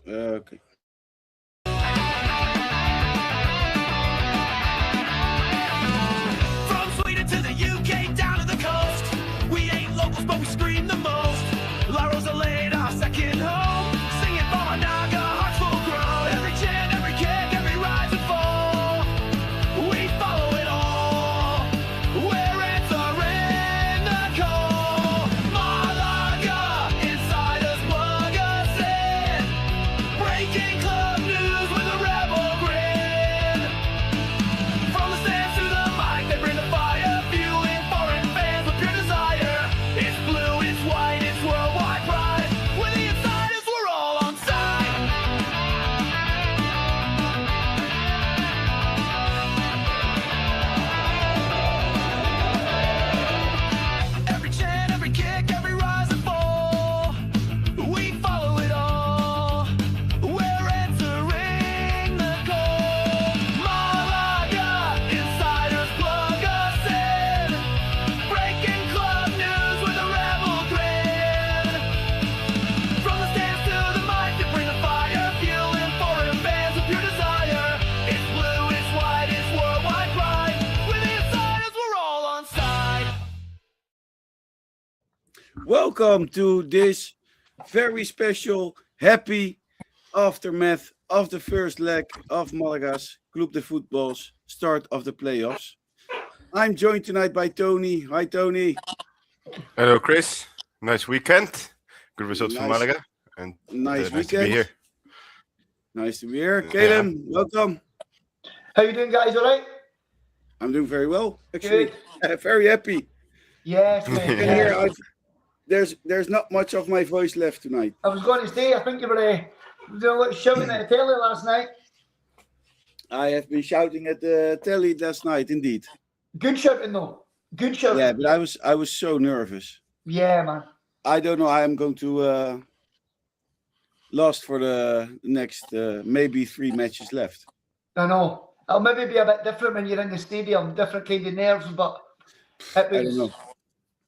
Okay. From Sweden to the UK, down to the coast. We ain't locals, but we scream the most. La Rosaleda, our second home. Singing for our Naga, hearts full grown. Every chant, every kick, every rise and fall. We follow it all. We're answering the call. Malaga, insiders plug us in. Breaking club news with a rebel grin. From the stands to the mic, they bring the fire, fueling foreign fans with pure desire. It's blue, it's white, it's worldwide pride. We're the insiders, we're all on side. Every chant, every kick, every rise and fall. We follow it all. We're answering the call. Malaga, insiders plug us in. Breaking club news with a rebel grin. From the stands to the mic, they bring the fire, fueling foreign fans with pure desire. It's blue, it's white, it's worldwide pride. We're the insiders, we're all on side. Welcome to this very special, happy aftermath of the first leg of Malaga's Club de Football's start of the playoffs. I'm joined tonight by Tony. Hi, Tony. Hello, Chris. Nice weekend. Good results from Nice. Malaga. And Nice nice to be weekend. here. Nice to be here. Caleb, welcome. How you doing, guys? All right? I'm doing very well, actually. Very happy. Yes, mate. And Yeah. here there's not much of my voice left tonight. I was going to say, I think you were doing a little shouting at the telly last night. I have been shouting at the telly last night, indeed. Good shouting, though. Good shouting. Yeah, but I was so nervous. Yeah, man. I don't know how I'm going to last for the next maybe 3 matches left. I know. It'll maybe be a bit different when you're in the stadium, different kind of nerves, but it was, I don't know.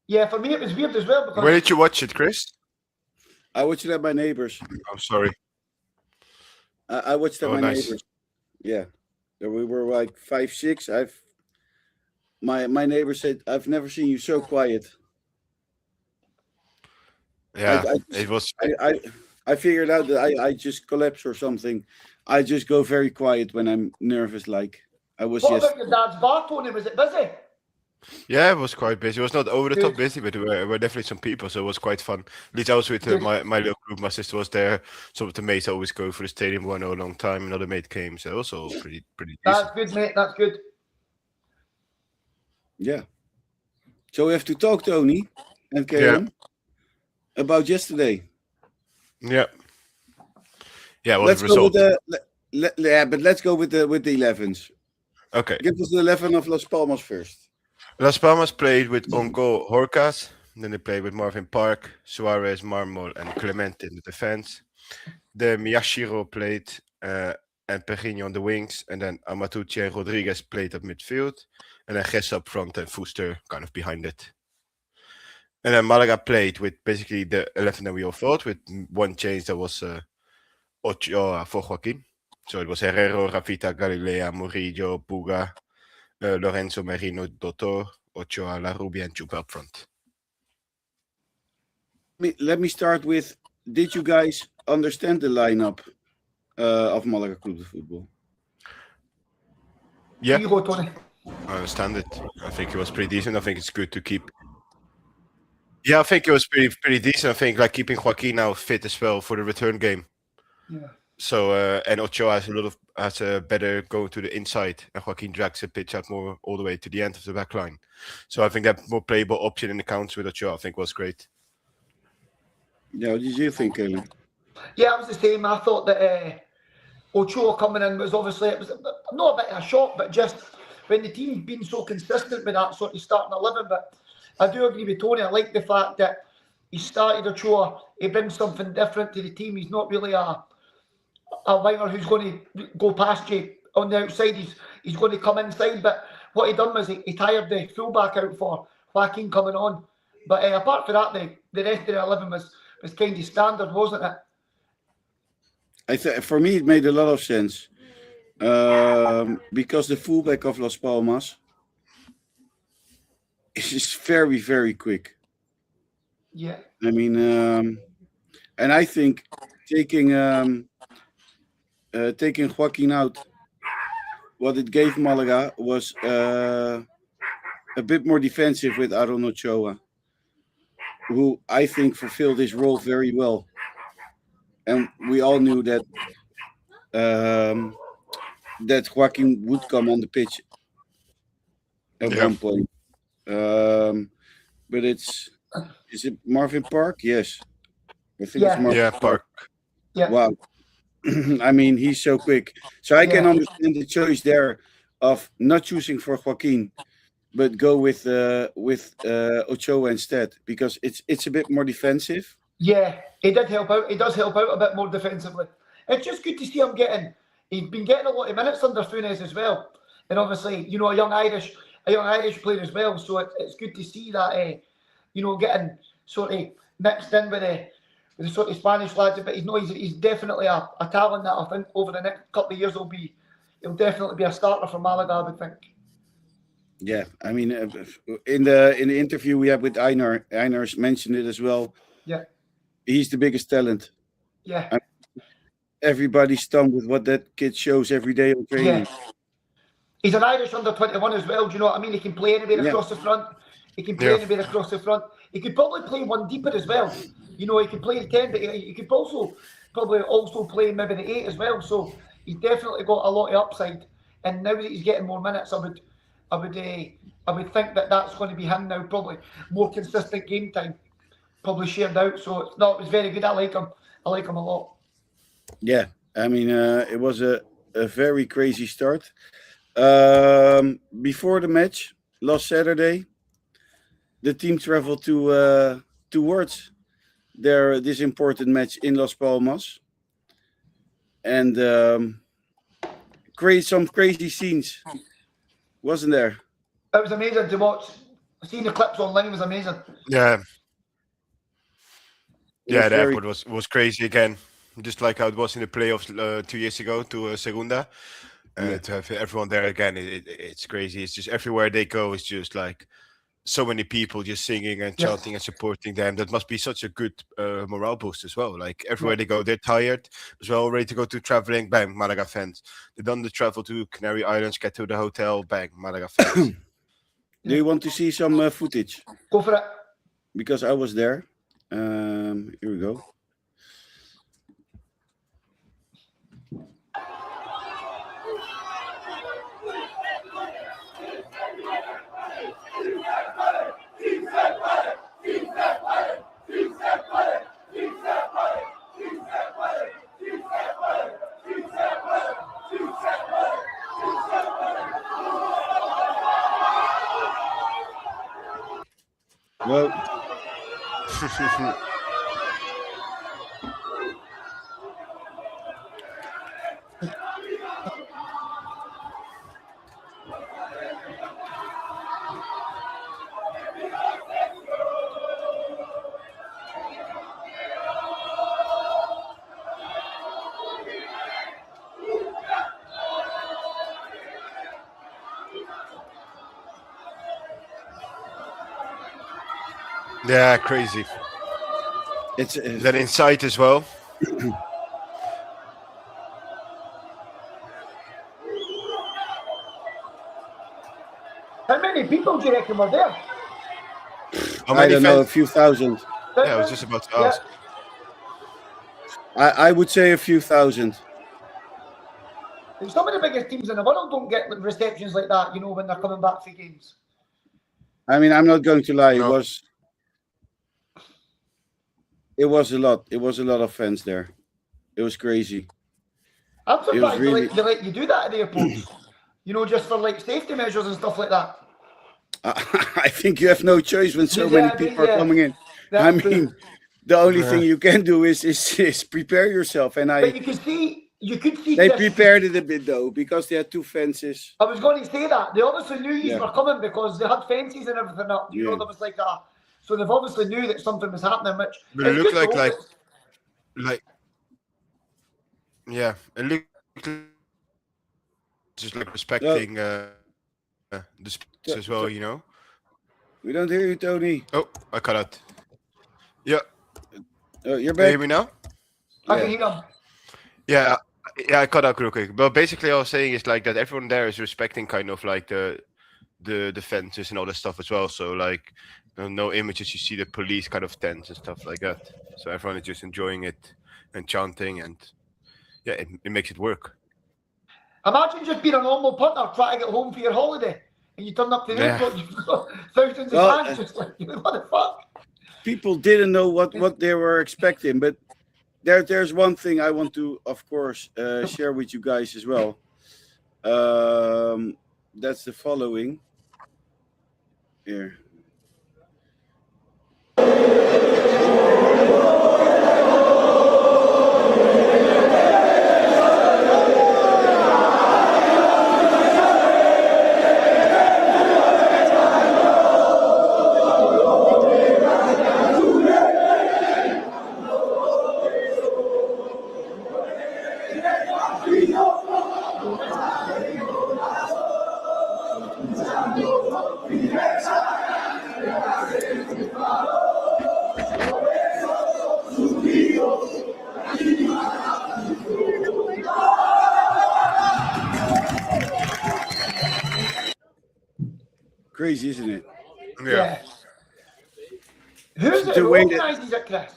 Yeah, for me it was weird as well because Where did you watch it, Chris? I watched it at my neighbors. I'm sorry. I watched it at Oh, my nice. neighbors. Yeah, we were like 5, 6. My neighbor said, "I've never seen you so quiet." Yeah, I- it was. I figured out that I just collapse or something. I just go very quiet when I'm nervous. Like I was what just. about your dad's bar, Tony? Was it busy? Yeah, it was quite busy. It was not over the top Good. busy, but there were definitely some people, so it was quite fun. At least I was with Good. my little group. My sister was there. Some of the mates always go for the stadium. One a long time. Another mate came, so also pretty decent. That's good, mate. That's good. Yeah. So we have to talk, Tony and Karen, about yesterday. Yeah. Yeah. Well, Let's the go with result. yeah, but let's go with the 11s. Okay. Give us the 11 of Las Palmas first. Las Palmas played with Ongo Horcas. Then they played with Marvin Park, Suarez, Marmol, and Clemente in the defense. Then Miyashiro played and Perrinho on the wings. And then Amatucci and Rodriguez played at midfield. And then Gessa up front and Fuster kind of behind it. And then Malaga played with basically the 11 that we all thought, with one change that was Ochoa for Joaquin. So it was Herrero, Rafita, Galilea, Murillo, Puga, Lorenzo, Merino, Dottor, Ochoa, La Rubia, and Chupa up front. Let me start with, did you guys understand the lineup of Malaga Club de Football? Yeah, You go, Tony. I understand it. I think it was pretty decent. I think it's good to keep. Yeah, I think it was pretty decent. I think like keeping Joaquin now fit as well for the return game. Yeah. So and Ochoa has a better go to the inside, and Joaquin drags the pitch out more all the way to the end of the back line. So I think that more playable option in the counts with Ochoa, I think, was great. Yeah, what did you think, Kaylee? Yeah, it was the same. I thought that Ochoa coming in was obviously, it was not a bit of a shock, but just when the team's been so consistent with that sort of starting 11. But I do agree with Tony. I like the fact that he started Ochoa. He brings something different to the team. He's not really a winger who's going to go past you on the outside. He's going to come inside. But what he done was he tired the fullback out for Joaquin coming on. But apart from that, the rest of the 11 was kind of standard, wasn't it? For me, it made a lot of sense because the fullback of Las Palmas is just very, very quick. Yeah. I mean, and I think taking Joaquin out, what it gave Malaga was a bit more defensive with Aaron Ochoa, who I think fulfilled his role very well. And we all knew that that Joaquin would come on the pitch at one point. But is it Marvin Park? Yes. I think it's Marvin Park. Yeah. Wow. I mean, he's so quick. So I can understand the choice there of not choosing for Joaquin, but go with Ochoa instead, because it's a bit more defensive. Yeah, he did help out. He does help out a bit more defensively. It's just good to see him getting. He's been getting a lot of minutes under Funes as well, and obviously, you know, a young Irish player as well. So it's good to see that, you know, getting sort of mixed in with the sort of Spanish lads. But he's definitely a talent that I think over the next couple of years he'll definitely be a starter for Malaga, I would think. Yeah, I mean, in the interview we had with Einars mentioned it as well. Yeah, he's the biggest talent. Yeah, everybody's stunned with what that kid shows every day on training. Yeah. He's an Irish under-21 as well. Do you know what I mean? He can play anywhere across the front. He can play anywhere across the front. He could probably play one deeper as well. You know, he could play the 10, but he could probably also play maybe the 8 as well. So he's definitely got a lot of upside. And now that he's getting more minutes, I would think that that's going to be him now. Probably more consistent game time, probably shared out. So it was very good. I like him. I like him a lot. Yeah, I mean, it was a very crazy start. Before the match last Saturday, the team traveled towards this important match in Las Palmas, and some crazy scenes, wasn't there? It was amazing to watch. Seeing the clips online was amazing. Yeah, the airport was crazy again, just like how it was in the playoffs 2 years ago to Segunda. To have everyone there again, it's crazy. It's just everywhere they go, it's just like so many people just singing and chanting and supporting them. That must be such a good morale boost as well. Like everywhere they go, they're tired as well, ready to go to traveling. Bang, Malaga fans. They've done the travel to Canary Islands, get to the hotel. Bang, Malaga fans. Do you want to see some footage? Go for it. Because I was there. Here we go. Well, yeah, crazy. it's That inside as well. How many people do you reckon were there? How I many don't know, a fans? few thousand. Yeah, I was just about to ask. I would say a few thousand. Some of the biggest teams in the world don't get receptions like that, you know, when they're coming back for games. I mean, I'm not going to lie. No. It was a lot. It was a lot of fans there. It was crazy. I'm surprised really- they let you do that at the airports. You know, just for like safety measures and stuff like that. I think you have no choice when so many people are coming in. That's I true. mean, the only thing you can do is prepare yourself. And But you could see. they Chris- prepared it a bit though, because they had 2 fences. I was going to say that they obviously knew you Yeah. were coming because they had fences and everything up. You know, there was like that. So they've obviously knew that something was happening. Which But it is looked good though. like Yeah, it looks just like respecting the space as well, you know. We don't hear you, Tony. Oh, I cut out. Yeah, You're can you back. hear me now? I Yeah. can hear him. Yeah, I cut out real quick. But basically, I was saying is like that everyone there is respecting kind of like the fences and all that stuff as well. So like, no images. You see the police kind of tents and stuff like that. So everyone is just enjoying it and chanting, and yeah, it makes it work. Imagine just being a normal punter trying to get home for your holiday, and you turn up to the Yeah. airport, you've got thousands of Well, fans just like, what the fuck? People didn't know what they were expecting, but there's one thing I want to, of course, share with you guys as well. That's the following. Here. Crazy, isn't it? Yeah. Who is it The who way that- organises it, Chris?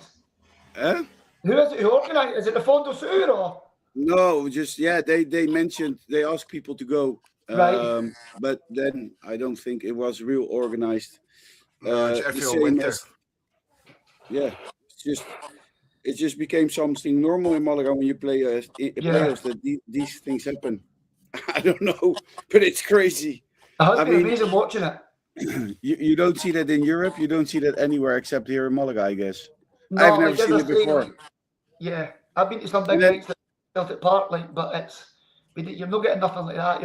Huh? Who is it who organises? Is it the Fondo Sur or? No, just they mentioned they asked people to go, Right. but then I don't think it was real organized. No, it's The everyone same went there. as- yeah, it just became something normal in Malaga when you play playoffs that these things happen. I don't know, but it's crazy. It has I been mean- amazing watching it. You don't see that in Europe. You don't see that anywhere except here in Malaga, I guess. No, I've never like, as seen I it say, before. like, yeah, I've been to some big And then- nights at Celtic Park, like, but you're not getting nothing like that.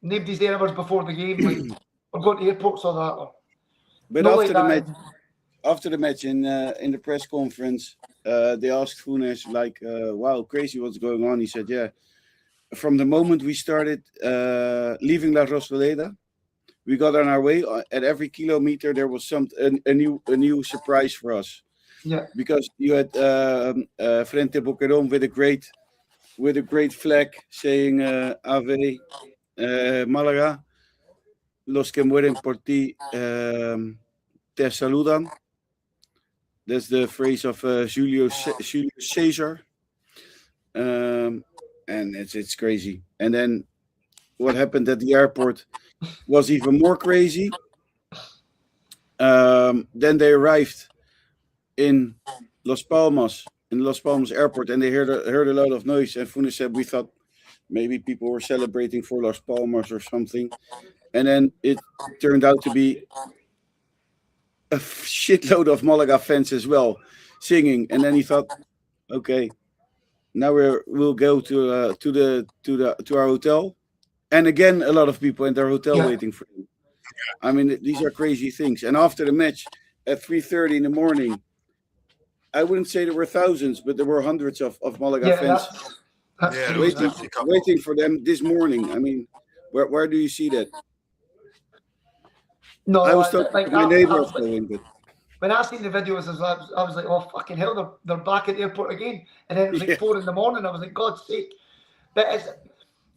Nobody's there hours before the game, like, or going to airports or that. Or, But not after like the that. match, after the match in the press conference, they asked Funes like, "Wow, crazy, what's going on?" He said, "Yeah, from the moment we started leaving La Rosaleda, we got on our way. At every kilometer, there was a new surprise for us Yeah, because you had Frente Boquerón with a great flag saying Ave Málaga, los que mueren por ti te saludan." That's the phrase of Julius Caesar. And it's crazy. And then what happened at the airport was even more crazy. Then they arrived in Las Palmas airport, and they heard a lot of noise. And Funes said, "We thought maybe people were celebrating for Las Palmas or something." And then it turned out to be a shitload of Malaga fans as well singing. And then he thought, okay, now we'll go to our hotel. And again, a lot of people in their hotel waiting for him. I mean, these are crazy things. And after the match at 3:30 in the morning, I wouldn't say there were thousands, but there were hundreds of Malaga fans that's Yeah, crazy. there was definitely a couple. waiting for them this morning. I mean, where do you see that? No, I was talking like to my that- neighbor that's- going, but when I seen the videos, I was like, oh fucking hell, they're back at the airport again. And then it was like Yeah. 4 in the morning. I was like, God's sake. But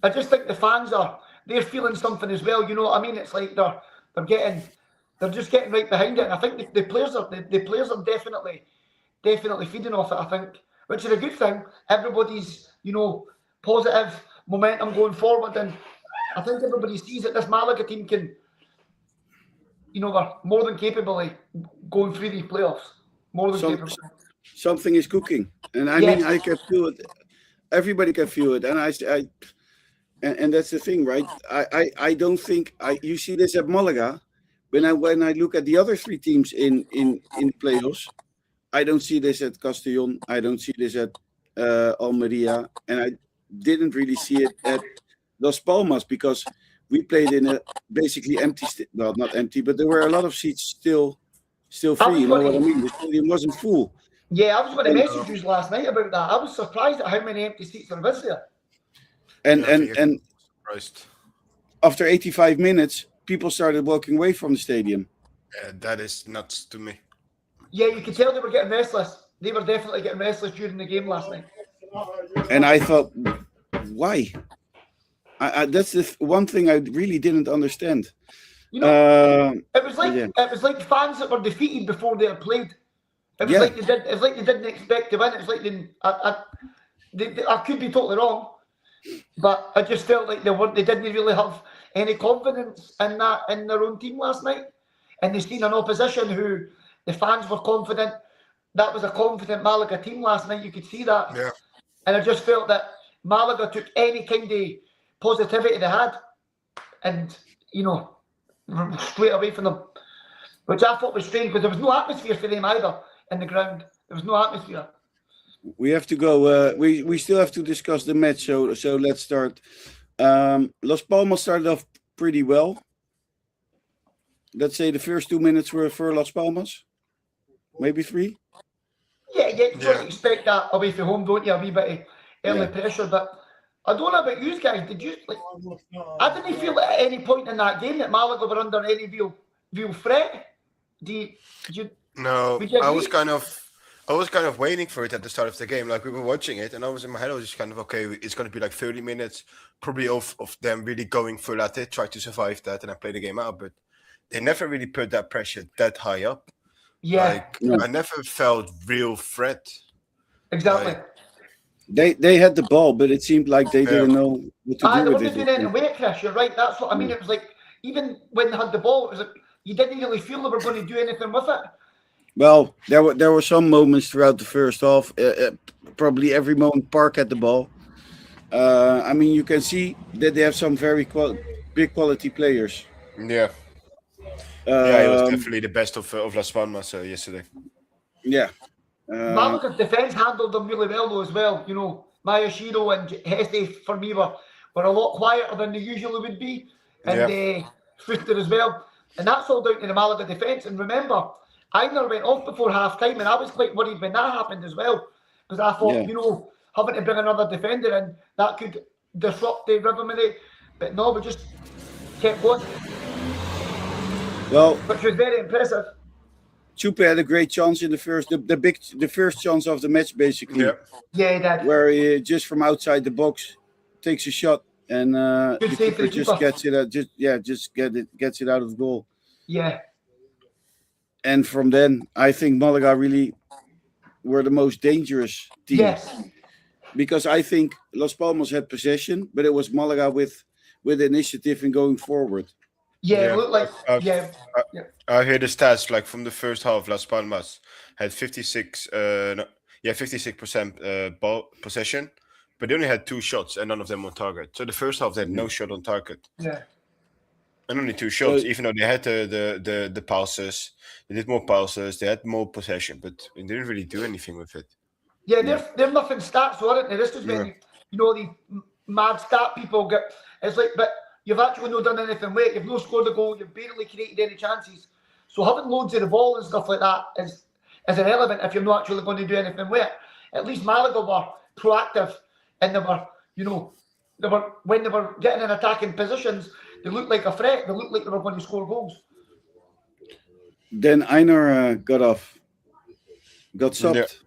I just think the fans they're feeling something as well. You know what I mean? It's like they're just getting right behind it. And I think the players are definitely feeding off it. I think, which is a good thing. Everybody's positive momentum going forward, and I think everybody sees that this Malaga team can. We're more than capable of going through these playoffs. More than capable. something is cooking, and I Yes. mean, I can feel it. Everybody can feel it, and and that's the thing, right? I don't think you see this at Malaga. When I look at the other three teams in playoffs, I don't see this at Castellón. I don't see this at Almeria, and I didn't really see it at Las Palmas because we played in a basically empty. Well, not empty, but there were a lot of seats still free. You know what I mean? The stadium wasn't full. Yeah, I was going to message you last night about that. I was surprised at how many empty seats there was there. And I think and surprised. after 85 minutes, people started walking away from the stadium. That is nuts to me. Yeah, you could tell they were getting restless. They were definitely getting restless during the game last night. And I thought, why? That's the one thing I really didn't understand. You know, Uh, it was like fans that were defeated before they had played. It was Yeah. like they didn't expect to win. It was like I could be totally wrong, but I just felt like they didn't really have any confidence in their own team last night, and they seen an opposition who the fans were confident. That was a confident Malaga team last night. You could see that, Yeah. and I just felt that Malaga took any kind of positivity they had, and straight away from them, which I thought was strange because there was no atmosphere for them either in the ground. There was no atmosphere. we have to go. We still have to discuss the match. So let's start. Las Palmas started off pretty well. Let's say the first 2 minutes were for Las Palmas, maybe 3. Yeah, you sort of Yeah. expect that away from home, don't you? A wee bit of early Yeah. pressure, but I don't know about you guys. Did you I didn't feel at any point in that game that Malaga were under any real threat. Did you? No, Would you I was agree? I was kind of waiting for it at the start of the game. Like we were watching it, and I was in my head. I was just kind of okay. It's going to be like 30 minutes, probably of them really going full at it, try to survive that, and I play the game out. But they never really put that pressure that high up. Yeah, Like No. I never felt real threat. exactly. They had the ball, but it seemed like they Yeah. didn't know what to They do with weren't doing it. anything with it, Chris. You're right. That's what I mean. It was like even when they had the ball, it was like you didn't really feel they were going to do anything with it. Well, there were some moments throughout the first half. Probably every moment Park had the ball. I mean, you can see that they have some very big quality players. Yeah, yeah, it was Um, definitely the best of Las Palmas yesterday. yeah. Malaga's defence handled them really well, though, as well. You know, Mayashiro and Hesse, for me, were a lot quieter than they usually would be. And Fuster as well. And that's all down to the Malaga defence. And remember, Einar went off before half-time, and I was quite worried when that happened as well. Because I thought, Yeah. having to bring another defender in, that could disrupt the rhythm of it. But no, we just kept going, Well, which was very impressive. Chupa had a great chance in the first chance of the match, basically, Yeah, Yeah, he did. where he just from outside the box takes a shot and Good the save for keeper the just keeper. gets it out, gets it out of goal. Yeah. And from then, I think Malaga really were the most dangerous team. Yes. Because I think Las Palmas had possession, but it was Malaga with initiative in going forward. Yeah, Yeah. it looked like, yeah. I hear the stats like from the first half. Las Palmas had 56% ball possession, but they only had 2 shots and none of them on target. So the first half they had no shot on target Yeah. and only 2 shots. So- Even though they had the passes, they did more passes, they had more possession, but they didn't really do anything with it. Yeah, they're nothing stats, aren't they? This is when these mad stat people get. It's like, but you've actually not done anything with it. You've not scored a goal. You've barely created any chances. So having loads of the ball and stuff like that is irrelevant if you're not actually going to do anything with it. At least Malaga were proactive, and they were when they were getting in attacking positions, they looked like a threat. They looked like they were going to score goals. Then Einar got subbed.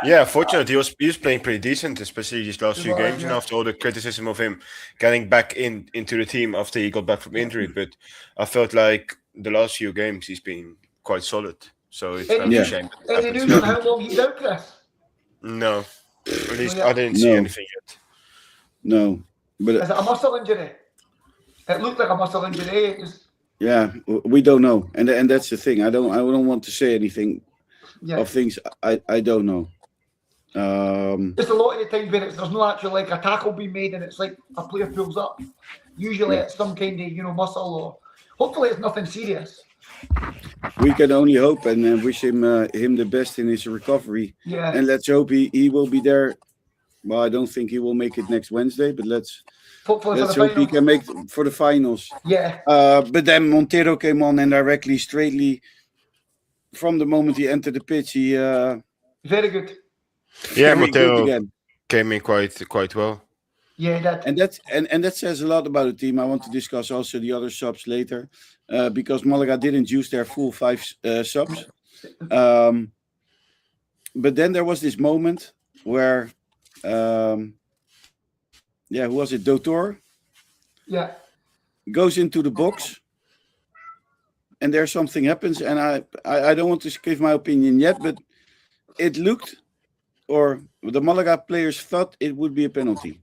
Yeah, fortunately, he was playing pretty decent, especially these last few games. And Yeah. after all the criticism of him getting back into the team after he got back from injury, but I felt like the last few games he's been quite solid. So it's Any a news, shame. that it any happens news on now. how long he's out, Chris? No, at least Yeah. I didn't see No. anything yet. No, but Is it a muscle injury? It looked like a muscle injury. It was, yeah, we don't know, and that's the thing. I don't want to say anything yeah. of things I don't know. Just a lot of the times when there's no actual like a tackle being made and it's like a player pulls up. Usually it's some kind of muscle or hopefully it's nothing serious. We can only hope and wish him the best in his recovery. Yeah. And let's hope he will be there. Well, I don't think he will make it next Wednesday, but let's Hopefully for the hope he final. can make for the finals. Yeah. But then Montero came on and directly, straightly from the moment he entered the pitch, he Very good. Yeah, very good Matteo again. came in quite well. Yeah, he did. And that says a lot about the team. I want to discuss also the other subs later, because Malaga didn't use their full 5 subs. But then there was this moment where, who was it? Doutor Yeah. goes into the box, and there something happens. And I don't want to give my opinion yet, but it looked, or the Malaga players thought it would be a penalty.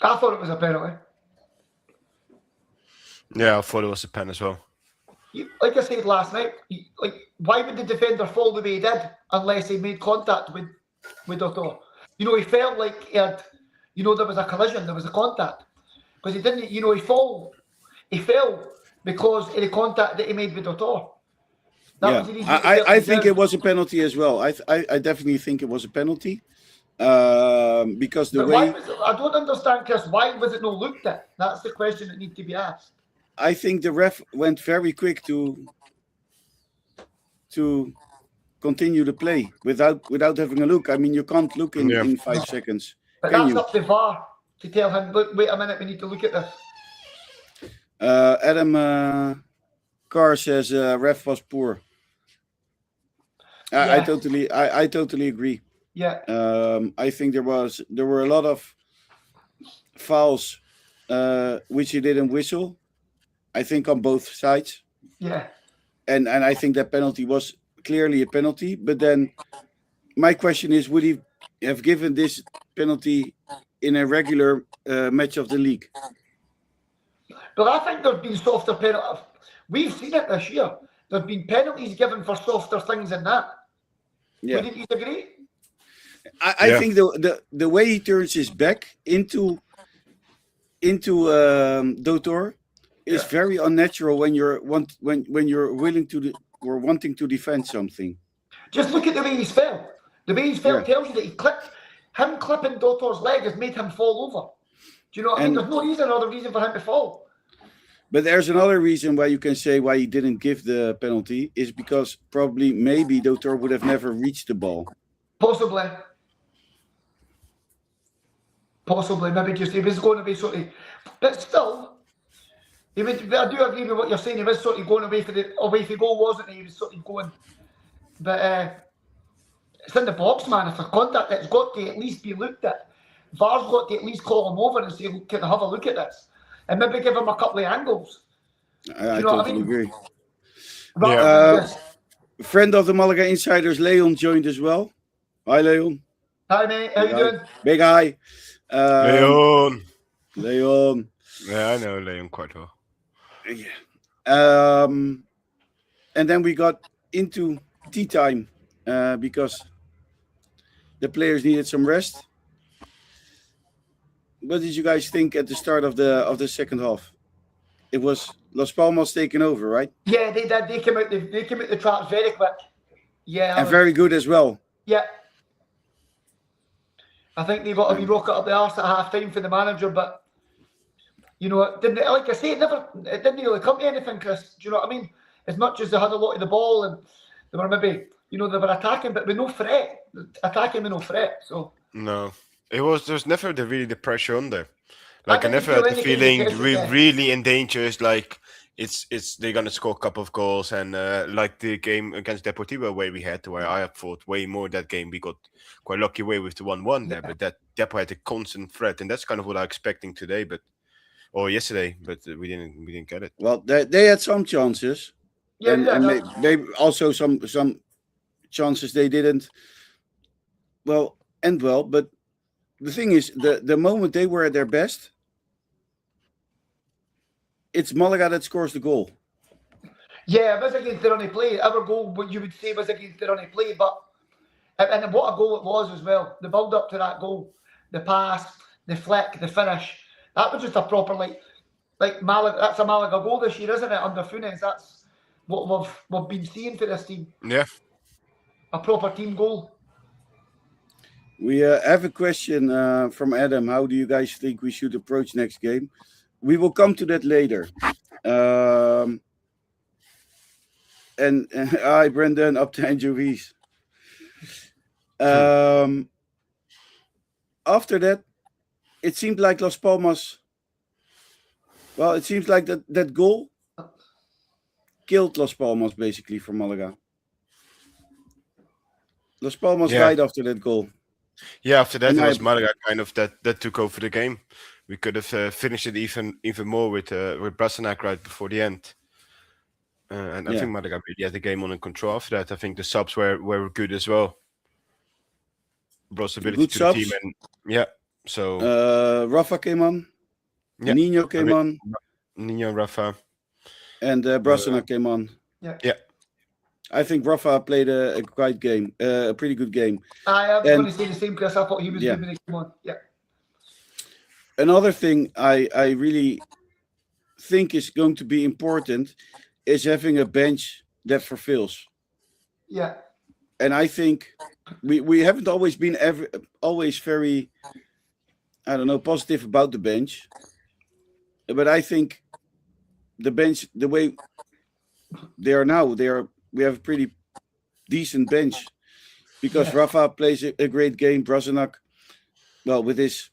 I thought it was a penalty. Yeah, I thought it was a pen as well. Like I said last night, why would the defender fall the way he did unless he made contact with Otto? You know, he felt like he had, you know, there was a collision, there was a contact. Because he didn't, you know, he fell because of the contact that he made with Otto. Yeah, I think it was a penalty as well. I definitely think it was a penalty. Because the way I don't understand, Chris, why was it not looked at? That's the question that needs to be asked. I think the ref went very quick to continue the play without having a look. I mean, you can't look in 5 seconds. But Can that's you? up to VAR to tell him, look, wait a minute, we need to look at this. Adam Carr says ref was poor. I totally agree. Yeah. I think there were a lot of fouls which he didn't whistle. I think on both sides. Yeah. And I think that penalty was clearly a penalty. But then my question is, would he have given this penalty in a regular match of the league? But I think there's been softer penalties. We've seen it this year. There's been penalties given for softer things than that. Yeah. Wouldn't you agree? I think the way he turns his back into Doutor is very unnatural when you're willing to or wanting to defend something. Just look at the way he's fell. The way he's fell tells you that him clipping Doutor's leg has made him fall over. Do you know what I mean? There's no other reason for him to fall. But there's another reason why you can say why he didn't give the penalty is because maybe Doutor would have never reached the ball. Possibly, maybe just he was going to be sort of, but still, I do agree with what you're saying. He was sort of going away for goal, wasn't he? He was sort of going, but it's in the box, man. If a contact, it's got to at least be looked at. VAR's got to at least call him over and say, "Can I have a look at this?" And maybe give him a couple of angles. I totally agree. Yeah. Friend of the Malaga Insiders, Leon, joined as well. Hi, Leon. Hi, mate. How you doing? Big hi. Leon. Yeah, I know Leon quite well. Yeah. And then we got into tea time because the players needed some rest. What did you guys think at the start of the second half? It was Las Palmas taking over, right? Yeah, they did. They came out the traps very quick. Yeah. And very good as well. Yeah. I think they got a wee rocket up the arse at half time for the manager, but you know, it didn't, like I say, it didn't really come to anything, Chris. Do you know what I mean? As much as they had a lot of the ball and they were maybe, you know, they were attacking, but with no threat. Attacking with no threat. So no. There's never really the pressure on there. Like I didn't never feel had the anything feeling intense, really in danger. It's like it's they're gonna score a couple of goals and like the game against Deportivo where we had to where I thought way more that game we got quite lucky way with the 1-1 there, but that Depo had a constant threat and that's kind of what I'm expecting today, or yesterday, but we didn't get it. Well, they had some chances, and maybe also some chances they didn't end well, but. The thing is, the moment they were at their best, it's Malaga that scores the goal. Yeah, it was against their only play. Our goal, what you would say, was against their only play, but and what a goal it was as well. The build up to that goal, the pass, the flick, the finish. That was just a proper like Malaga. That's a Malaga goal this year, isn't it? Under Funes, that's what we've been seeing for this team. Yeah, a proper team goal. We have a question from Adam. How do you guys think we should approach next game? We will come to that later. and hi, Brendan, up to anchovies. After that, it seemed like Las Palmas. Well, it seems like that goal killed Las Palmas basically for Malaga. Las Palmas Yeah. died after that goal. Yeah, after that And it was I- Malaga kind of that took over the game. We could have finished it even more with Brassenac right before the end. And I Yeah. think Malaga really had the game under control after that. I think the subs were good as well. Brought stability Good to the team, subs. and yeah. So Rafa came on. Yeah. Nino came on, Nino, Rafa. and Brassenac came on. Yeah. I think Rafa played a great game, a pretty good game. I was And- going to say the same, Chris. I thought he was Yeah. good when he came on. Yeah. Another thing I really think is going to be important is having a bench that fulfills. Yeah. And I think we haven't always been always very, I don't know, positive about the bench. But I think the bench, the way they are now, we have a pretty decent bench because Yeah. Rafa plays a great game. Brassenac, well, with his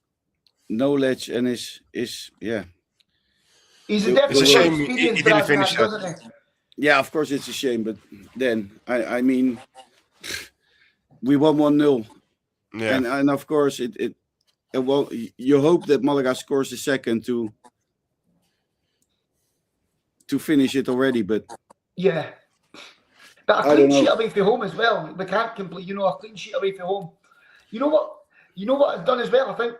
knowledge and his He's It- a it's a different shame he experience, didn't Brad, finish that. doesn't he? yeah, of course it's a shame, but then I mean, we won 1-0. Yeah. And of course it well, you hope that Malaga scores the second to finish it already, but Yeah. But a I clean don't know. sheet away from home as well. We can't complete, a clean sheet away from home. You know what it's done as well? I think,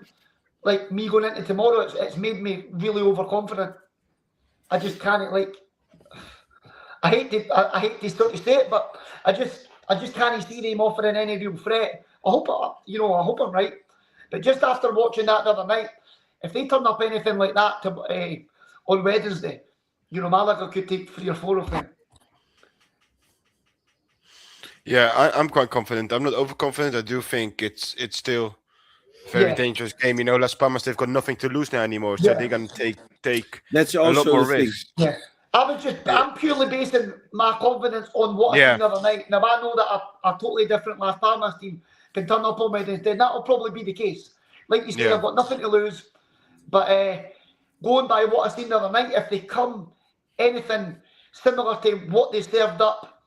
like me going into tomorrow, it's made me really overconfident. I just can't I hate to sort of say it, but I just can't see them offering any real threat. I hope I'm right. But just after watching that the other night, if they turn up anything like that on Wednesday, Malaga could take 3 or 4 of them. Yeah, I'm quite confident. I'm not overconfident. I do think it's still a very Yeah. dangerous game. Las Palmas, they've got nothing to lose now anymore, so Yeah. they're gonna take that's a lot also more the thing. risks. Yeah. I'm purely basing my confidence on what I Yeah. seen the other night. Now I know that a totally different Las Palmas team can turn up on Wednesday, and that'll probably be the case. Like you say, Yeah. I've got nothing to lose. But going by what I seen the other night, if they come anything similar to what they served up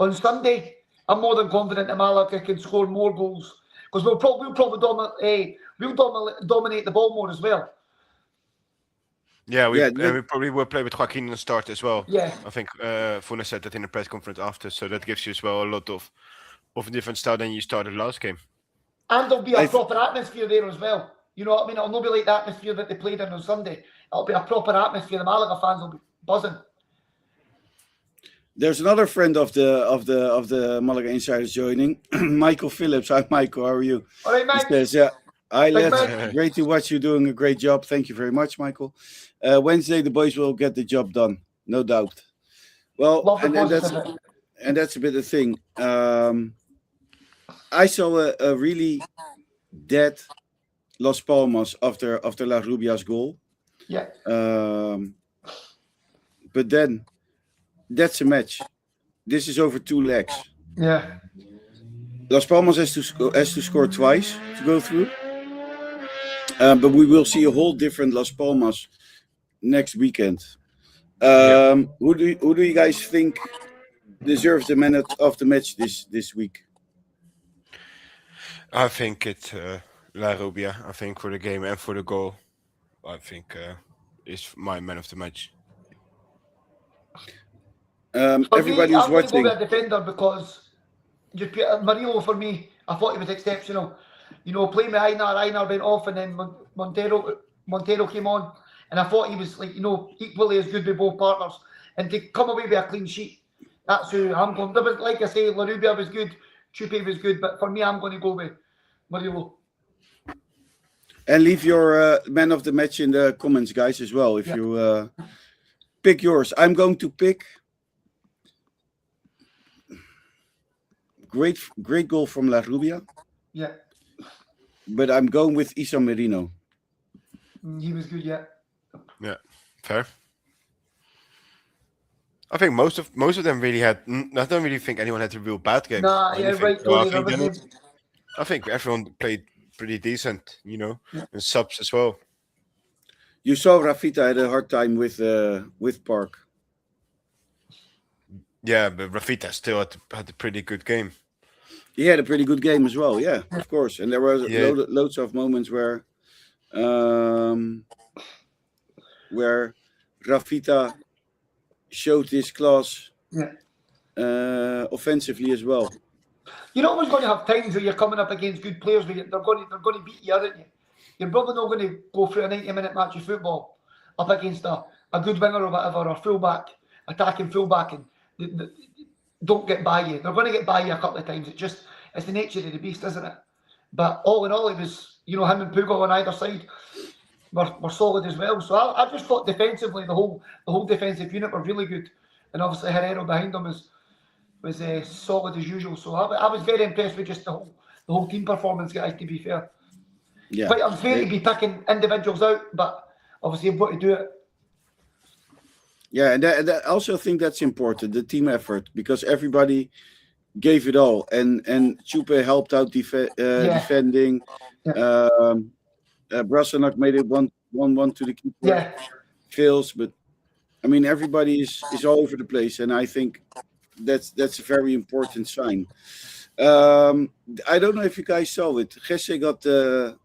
on Sunday, I'm more than confident that Malaga can score more goals because we'll probably dominate the ball more as well. Yeah, Yeah, and we probably will play with Joaquin in the start as well. Yeah. I think Funes said that in the press conference after, so that gives you as well a lot of a different style than you started last game. And there'll be a I th- proper atmosphere there as well. You know what I mean? It'll not be like the atmosphere that they played in on Sunday. It'll be a proper atmosphere. The Malaga fans will be buzzing. There's another friend of the Malaga Insiders joining, Michael Phillips. Hi, Michael. How are you? All right, He Mike. says, "Yeah, hi, Big lads. Mike. Great to watch you doing a great job. Thank you very much, Michael. Wednesday, the boys will get the job done, no doubt. Well, Love the and positive. that's a bit the thing. I saw a really dead Las Palmas after La Rubia's goal. Yeah. But then that's a match. This is over 2 legs. Yeah. Las Palmas has to score twice to go through. But we will see a whole different Las Palmas next weekend. Who do you guys think deserves the man of the match this week? I think it's La Rubia. I think for the game and for the goal, I think is my man of the match. Everybody me, who's I'm going to go watching, with a defender because just Murillo for me, I thought he was exceptional. Playing with Einar went off, and then Montero came on, and I thought he was equally as good with both partners. And to come away with a clean sheet, that's who I'm going. But like I say, La Rubia was good, Chupe was good, but for me, I'm going to go with Murillo. and leave your man of the match in the comments, guys, as well. If you pick yours, I'm going to pick. Great goal from La Rubia, Yeah, but I'm going with Isa Merino. he was good. Yeah. Fair. I think most of them really had. I don't really think anyone had a real bad game. Nah, I only yeah, think right, Tony. There Rafi was didn't. I think everyone played pretty decent, Yeah. and subs as well. You saw Rafita had a hard time with Park. Yeah, but Rafita still had a pretty good game. He had a pretty good game as well, yeah, of course. And there were Yeah. loads of moments where Rafita showed his class Yeah. offensively as well. You're always going to have times where you're coming up against good players where they're going to beat you, aren't you? You're probably not going to go through a 90-minute match of football up against a good winger or whatever, or fullback, attacking fullback, and they don't get by you. They're going to get by you a couple of times. It's the nature of the beast, isn't it? But all in all, it was, him and Pugal on either side were solid as well. So I just thought defensively, the whole defensive unit were really good, and obviously Herrero behind them was solid as usual. So I was very impressed with just the whole team performance, guys. To be fair, Yeah, quite unfair to be picking individuals out, but obviously you've got to do it. yeah, and I also think that's important, the team effort, because everybody gave it all, and Chupe helped out defending. Brassenac made it 1-1 to the keeper. Yeah, Fails, but I mean everybody is all over the place, and I think that's a very important sign. I don't know if you guys saw it. Jesse got subbed.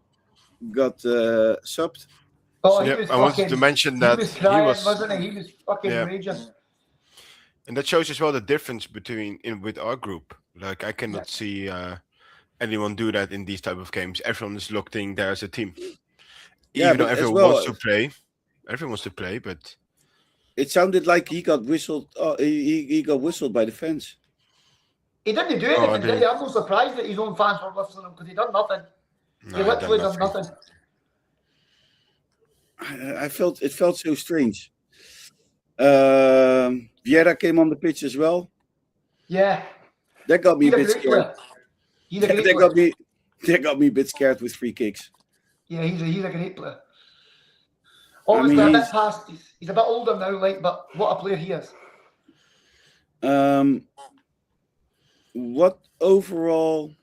oh, he Yeah, was I wanted fucking, to mention he that was crying, was, wasn't he? He was fucking Yeah. raging. and that shows as well the difference with our group. Like I cannot see anyone do that in these type of games. Everyone is locked in there as a team. Yeah, Even though but as everyone well- wants to play, but It sounded like he got whistled. He got whistled by the fans. He didn't do Oh, anything, did he? I'm not surprised that his own fans were whistling him because he done nothing. no, He I literally done done nothing. nothing. I felt it felt so strange. Vieira came on the pitch as well. Yeah, That got me he's a a bit great scared. player. He's a great That player. got me a bit scared with free kicks. Yeah, he's a great player. Obviously, mean, a bit he's- past. He's a bit older now, but what a player he is. What overall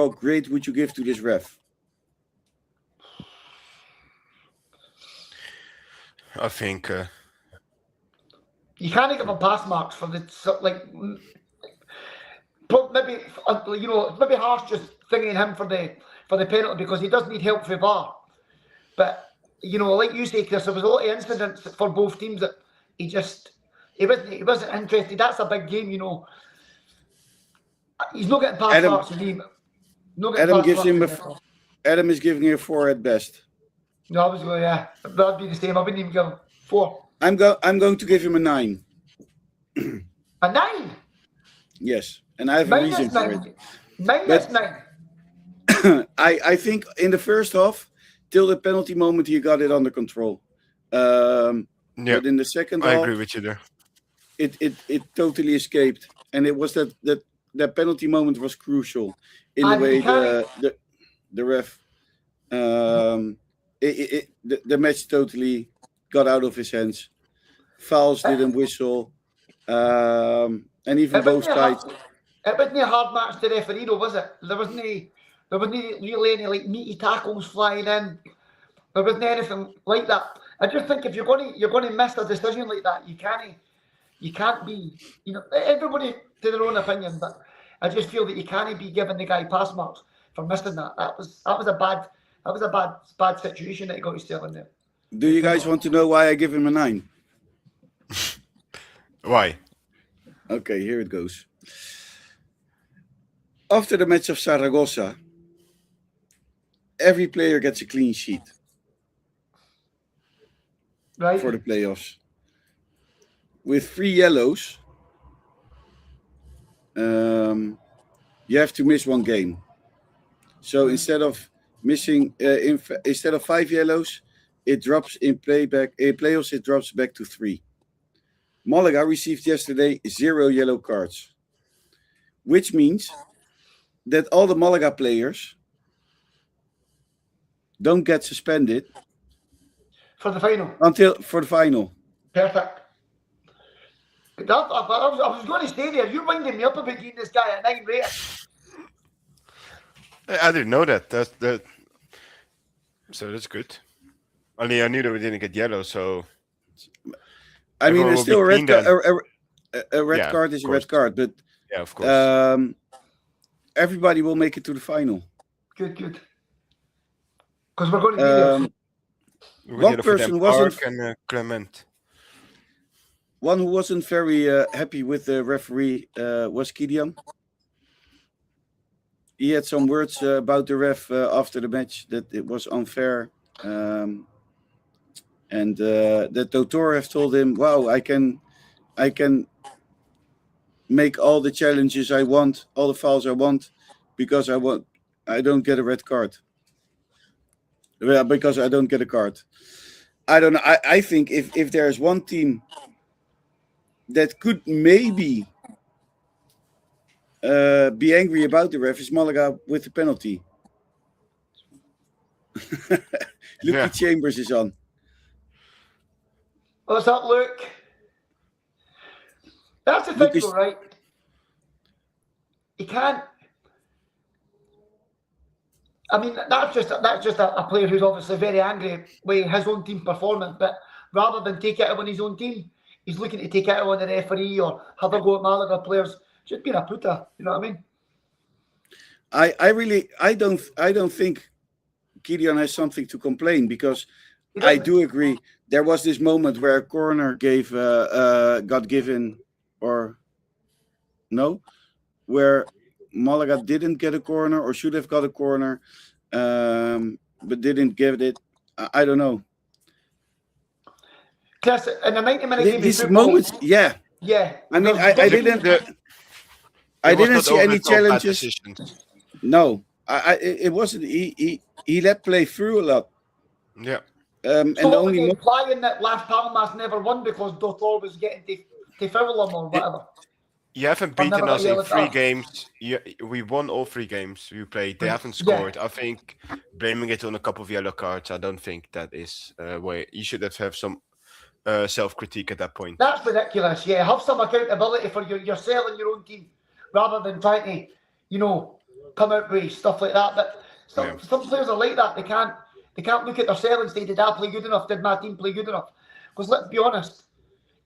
grade would you give to this ref? I think You can't give him pass marks for the maybe maybe harsh just thinking him for the penalty because he does need help for VAR. But like you say, Chris, there was a lot of incidents for both teams that he wasn't interested. That's a big game, He's not getting pass Adam- marks with him. Adam gives him Adam is giving a 4 at best. No, I was going, yeah. That'd be the same. I wouldn't even give him 4. I'm going to give him a 9. A 9. Yes, and I have a reason Minus for it. 9. Minus 9. I think in the first half, till the penalty moment, he got it under control. yeah, But in the second I half, agree with you there. it totally escaped, and it was that penalty moment was crucial in the And way you can't- the ref the match totally got out of his hands. Fouls didn't whistle, and even both sides. It wasn't a hard match to referee, though, was it? There wasn't really any meaty tackles flying in. There wasn't anything like that. I just think if you're going to miss a decision like that, you can't be. Everybody to their own opinion, but I just feel that you can't be giving the guy pass marks for missing that. That was a bad situation that he got himself in there. Do you guys want to know why I give him a 9? Why? Okay, here it goes. After the match of Zaragoza, every player gets a clean sheet Right? for the playoffs. With 3 yellows, you have to miss 1 game. So instead of missing, instead of 5 yellows, it drops in playoffs. It drops back to 3. Malaga received yesterday 0 yellow cards, which means that all the Malaga players don't get suspended For the final. for the final. Perfect. I was going to stay there. You're winding me up about getting this guy at 9 rated. I didn't know that. So that's good. Only I knew that we didn't get yellow, so I mean, Everyone it's will still a be red clean card. then. A red Yeah, card is of a red course. card, but yeah, of course. everybody will make it to the final. Good. Because we're going to be there. We one yellow for them, person wasn't- Park and Clement. One who wasn't very happy with the referee was Gideon. He had some words about the ref after the match that it was unfair. And that Totor have told him, wow, I can make all the challenges I want, all the fouls I want, because I don't get a red card. Well, because I don't get a card. I don't know. I think if there's one team that could maybe be angry about the ref, is Malaga with the penalty. Lucky Chambers is on. What's up, Luke? That's the thing, Luke is- though, right? He can't. I mean, that's just a player who's obviously very angry with his own team performance. But rather than take it out on his own team, he's looking to take it out on the referee or have a go at Malaga players. Just being a puta, you know what I mean? I don't think Gideon has something to complain, because He I doesn't. do agree. There was this moment where a corner got given, or no, where Malaga didn't get a corner or should have got a corner, but didn't give it. I don't know. Chris, in the 90-minute game of These football, moments, yeah. yeah. I mean, there's- I didn't. I It was didn't not see any overcome bad challenges. decisions. No, it wasn't. He let play through a lot. Yeah. And So the what were only they mo- implying that Las Palmas never won because Dotor was getting to foul him or whatever? You haven't I've never beaten got us a in yellow 3 card. games. We won all 3 games we played. They haven't Yeah. scored. I think blaming it on a couple of yellow cards, I don't think that is where you should have some self-critique at that point. That's ridiculous. Yeah, have some accountability for yourself and your own team, rather than trying to, come out with stuff like that. But some players are like that. They can't look at themselves and say, did I play good enough? Did my team play good enough? Because let's be honest,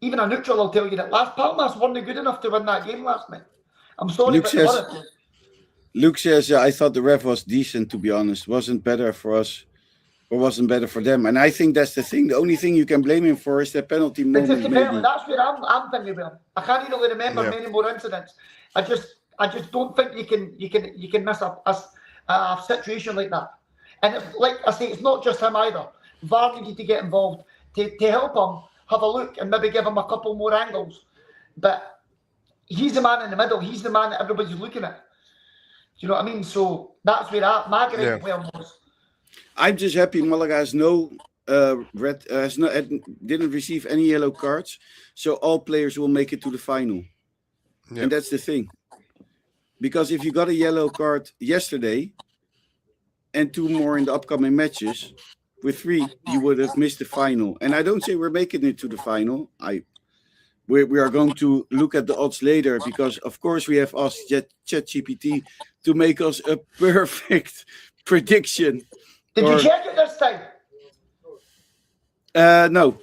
even a neutral will tell you that Las Palmas weren't good enough to win that game last night. I'm sorry, Luke but says- they weren't. Luke says, I thought the ref was decent, to be honest. Wasn't better for us or wasn't better for them. And I think that's the thing. The only thing you can blame him for is the penalty It's just moment, a penalty. maybe. That's where I'm thinking about him. I can't really remember Yeah. many more incidents. I just don't think you can miss a situation like that. And like I say, it's not just him either. VAR needed to get involved to help him have a look and maybe give him a couple more angles. But he's the man in the middle. He's the man that everybody's looking at. Do you know what I mean? So that's where Margaret player was. I'm just happy Malaga has didn't receive any yellow cards, so all players will make it to the final. Yeah. And that's the thing. Because if you got a yellow card yesterday and 2 more in the upcoming matches, with 3, you would have missed the final. And I don't say we're making it to the final. We are going to look at the odds later, because of course we have asked ChatGPT to make us a perfect prediction. Did Or- you check it this time? No.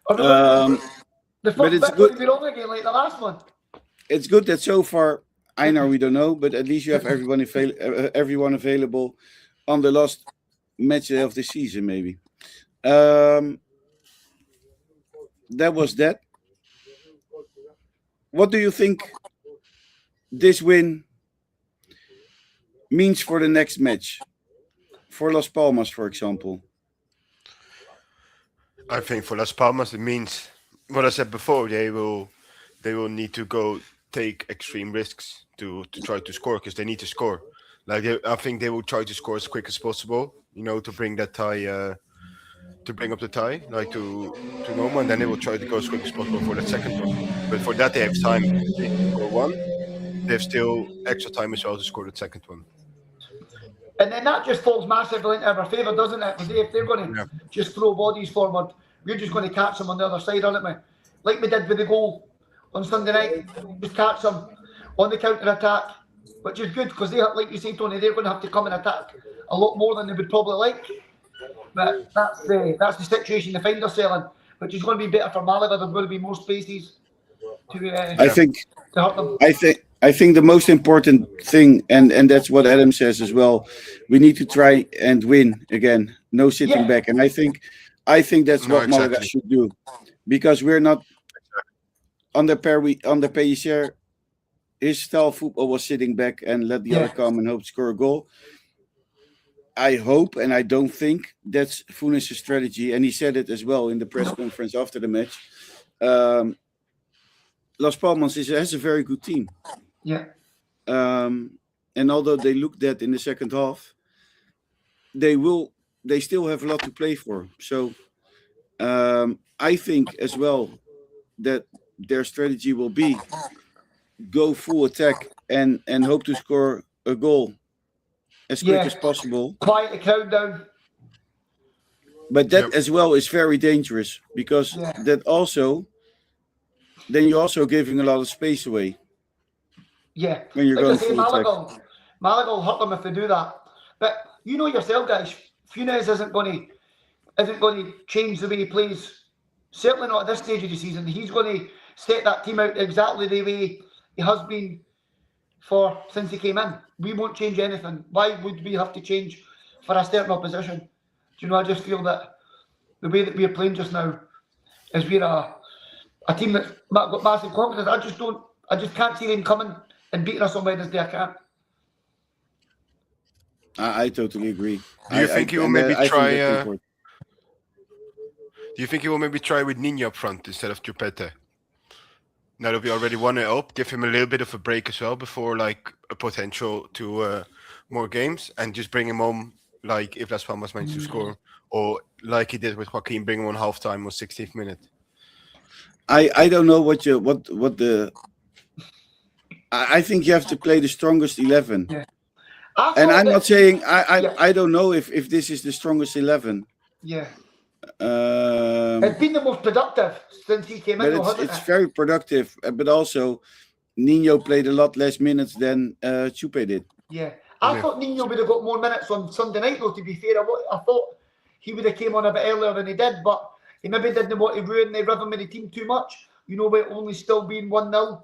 The but first it's bit good. would be wrong again like the last one. It's good that so far, I know we don't know, but at least you have everyone available on the last match of the season, maybe. That was that. What do you think this win means for the next match? For Las Palmas, for example. I think for Las Palmas it means what I said before. They will need to go take extreme risks to try to score, because they need to score. I think they will try to score as quick as possible. To bring that tie, to bring up the tie, to normal, and then they will try to go as quick as possible for the second one. But for that they have time to score one. They have still extra time as well to score the second one. And then that just falls massively into our favour, doesn't it? Because if they're going to just throw bodies forward, we're just going to catch them on the other side, aren't we? Like we did with the goal on Sunday night. Just catch them on the counter-attack, which is good because they, like you say, Tony, they're going to have to come and attack a lot more than they would probably like. But that's the situation they find themselves in, which is going to be better for Malaga. There's going to be more spaces to I think hurt them. I think the most important thing, and that's what Adam says as well, we need to try and win again. No sitting back. And I think that's what Malaga should do. Because we're not under Pellicer, his style of football was sitting back and let the other come and hope to score a goal. I hope, and I don't think that's Funes' strategy, and he said it as well in the press conference after the match. Las Palmas has a very good team. Yeah. And although they looked at in the second half, they still have a lot to play for. So I think as well that their strategy will be go full attack and hope to score a goal as quick as possible. Quiet the crowd down. But that as well is very dangerous because that also, then you're also giving a lot of space away. Yeah. When you're going full attack. Malaga will hurt them if they do that. But you know yourself, guys, Funes isn't going to change the way he plays. Certainly not at this stage of the season. He's going to set that team out exactly the way he has been since he came in. We won't change anything. Why would we have to change for a certain opposition? Do you know, I just feel that the way that we're playing just now is we're a team that's got massive confidence. I just can't see them coming and beating us on Wednesday. I can't. I totally agree. Do you think he will maybe try? Do you think he will maybe try with Nino up front instead of Chupete? Now that we already won it up, give him a little bit of a break as well before like a potential to more games, and just bring him home like if Las Palmas managed to score, or like he did with Joaquin, bring him on halftime or 16th minute. I don't know what the. I think you have to play the strongest 11. Yeah. And I'm not saying I don't know if this is the strongest 11. Yeah. It's been the most productive since he came in. It's very productive, but also Nino played a lot less minutes than Chupe did. Yeah. I thought Nino would have got more minutes on Sunday night, though, to be fair. I thought he would have came on a bit earlier than he did, but he maybe didn't want to ruin the rhythm of the team too much. You know, with only still being 1-0,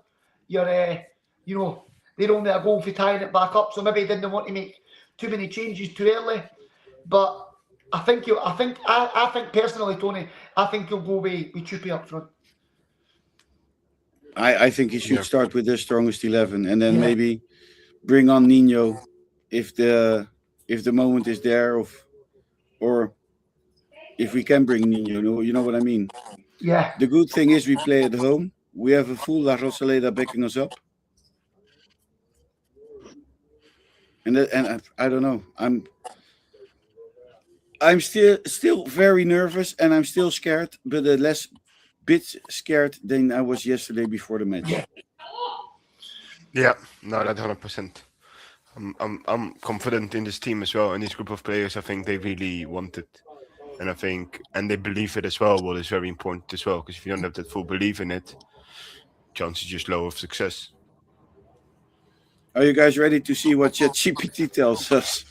you're, they're only a goal for tying it back up, so maybe he didn't want to make too many changes too early. But I think personally, Tony, I think he'll go with Chupi up front. I think he should start with the strongest 11 and then maybe bring on Nino if the moment is there, or if we can bring Nino. You know what I mean? Yeah. The good thing is we play at home. We have a full La Rosaleda backing us up. And I don't know. I'm still very nervous and I'm still scared, but a less bit scared than I was yesterday before the match. Yeah, no, that's 100%. I'm confident in this team as well, and this group of players. I think they really want it, and they believe it as well. What is very important as well, because if you don't have that full belief in it, chances just low of success. Are you guys ready to see what ChatGPT tells us?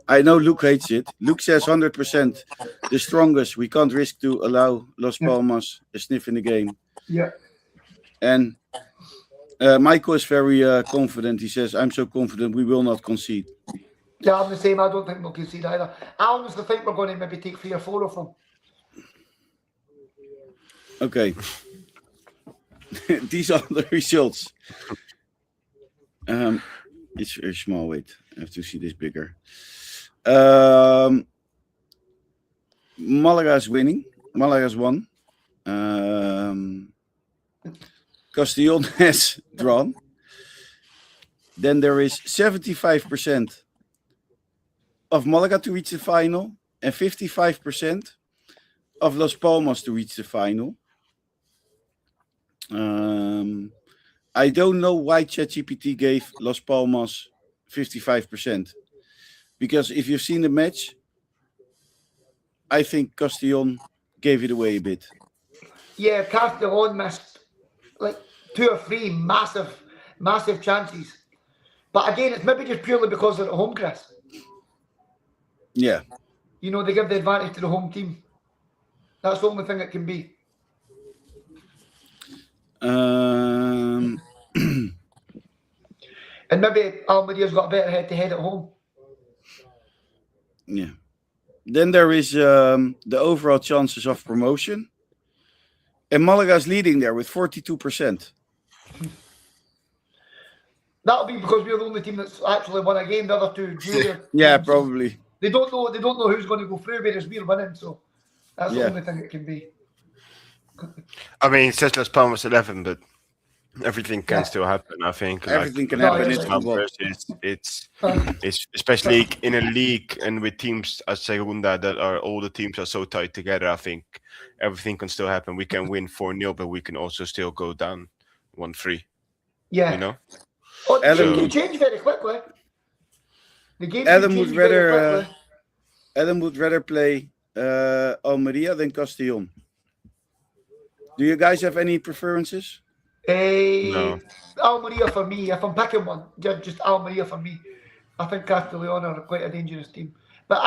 I know Luke hates it. Luke says 100%, the strongest. We can't risk to allow Las Palmas a sniff in the game. Yeah. And Michael is very confident. He says, I'm so confident we will not concede. Yeah, I'm the same. I don't think we'll concede either. I honestly think we're going to maybe take 3 or 4 of them. Okay. These are the results. It's very small. Wait, I have to see this bigger. Malaga's winning. Malaga's won. Castellón has drawn. Then there is 75% of Malaga to reach the final and 55% of Las Palmas to reach the final. I don't know why ChatGPT gave Las Palmas 55%. Because if you've seen the match, I think Castillon gave it away a bit. Yeah, Castellon missed like 2 or 3 massive chances. But again, it's maybe just purely because they're at home, Chris. Yeah. You know, they give the advantage to the home team. That's the only thing it can be. And maybe Almeria's got a better head-to-head at home. Yeah. Then there is the overall chances of promotion. And Malaga's leading there with 42%. That'll be because we're the only team that's actually won a game. The other two junior Yeah, teams, probably. They don't know who's going to go through, whereas we're winning. So that's Yeah. the only thing it can be. I mean, it says Las Palmas 11, but everything can Yeah. still happen. I think Everything can No, happen in it's football. it's Uh, especially in a league and with teams as Segunda that are all the teams are so tight together. I think everything can still happen. We can win 4-0, but we can also still go down 1-3. yeah. You know. Oh, the Adam- game can change very quickly. The game Adam can would change very rather, quickly. Adam would rather play Almeria than Castillon. Do you guys have any preferences? No. Almeria for me. If I'm picking one, just Almeria for me. I think Castellon are quite a dangerous team. But